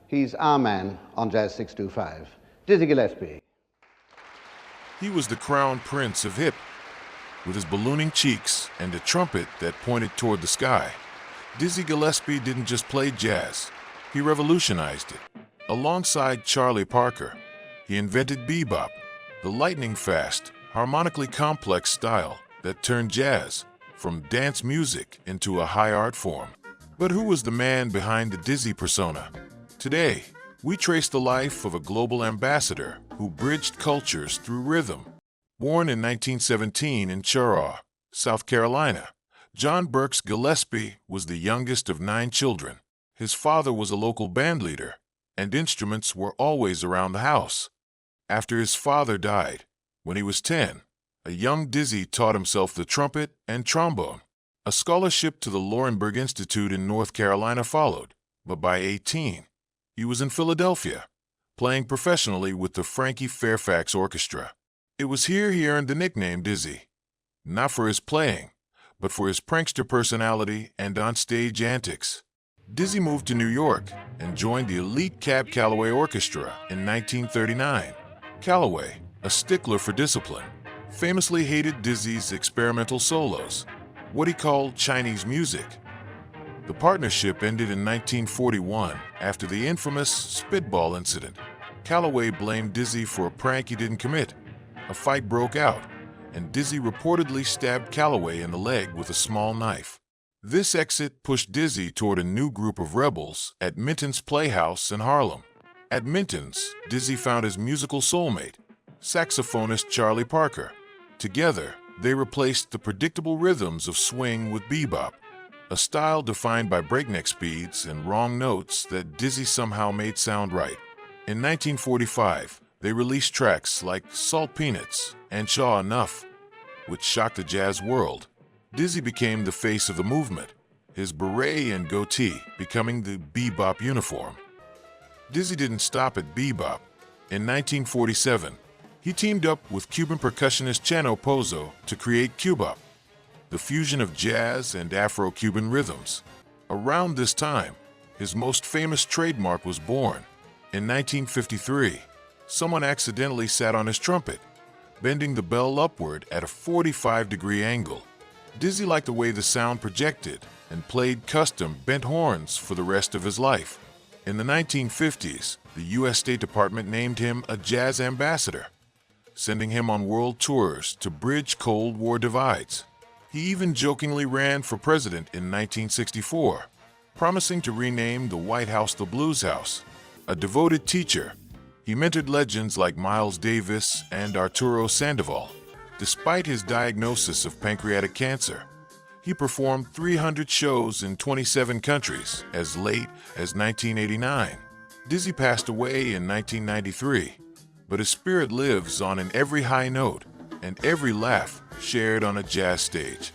He's our man on Jazz 625, Dizzy Gillespie. He was the crown prince of hip, with his ballooning cheeks and a trumpet that pointed toward the sky. Dizzy Gillespie didn't just play jazz, he revolutionized it. Alongside Charlie Parker, he invented bebop, the lightning-fast, harmonically complex style that turned jazz from dance music into a high art form. But who was the man behind the Dizzy persona? Today, we trace the life of a global ambassador who bridged cultures through rhythm. Born in 1917 in Cheraw, South Carolina, John Burks Gillespie was the youngest of 9 children. His father was a local band leader, and instruments were always around the house. After his father died, when he was 10, a young Dizzy taught himself the trumpet and trombone. A scholarship to the Laurinburg Institute in North Carolina followed, but by 18, he was in Philadelphia, playing professionally with the Frankie Fairfax Orchestra. It was here he earned the nickname Dizzy, not for his playing, but for his prankster personality and onstage antics. Dizzy moved to New York and joined the elite Cab Calloway Orchestra in 1939. Calloway, a stickler for discipline, famously hated Dizzy's experimental solos, what he called Chinese music. The partnership ended in 1941 after the infamous spitball incident. Calloway blamed Dizzy for a prank he didn't commit. A fight broke out, and Dizzy reportedly stabbed Calloway in the leg with a small knife. This exit pushed Dizzy toward a new group of rebels at Minton's Playhouse in Harlem. At Minton's, Dizzy found his musical soulmate, saxophonist Charlie Parker. Together, they replaced the predictable rhythms of swing with bebop, a style defined by breakneck speeds and wrong notes that Dizzy somehow made sound right. In 1945, they released tracks like Salt Peanuts and Shaw Enough, which shocked the jazz world. Dizzy became the face of the movement, his beret and goatee becoming the bebop uniform. Dizzy didn't stop at bebop. In 1947, he teamed up with Cuban percussionist Chano Pozo to create cubop, the fusion of jazz and Afro-Cuban rhythms. Around this time, his most famous trademark was born. In 1953, someone accidentally sat on his trumpet, bending the bell upward at a 45-degree angle. Dizzy liked the way the sound projected and played custom bent horns for the rest of his life. In the 1950s, the U.S. State Department named him a jazz ambassador, sending him on world tours to bridge Cold War divides. He even jokingly ran for president in 1964, promising to rename the White House the Blues House. A devoted teacher, he mentored legends like Miles Davis and Arturo Sandoval. Despite his diagnosis of pancreatic cancer, he performed 300 shows in 27 countries as late as 1989. Dizzy passed away in 1993, but his spirit lives on in every high note and every laugh shared on a jazz stage.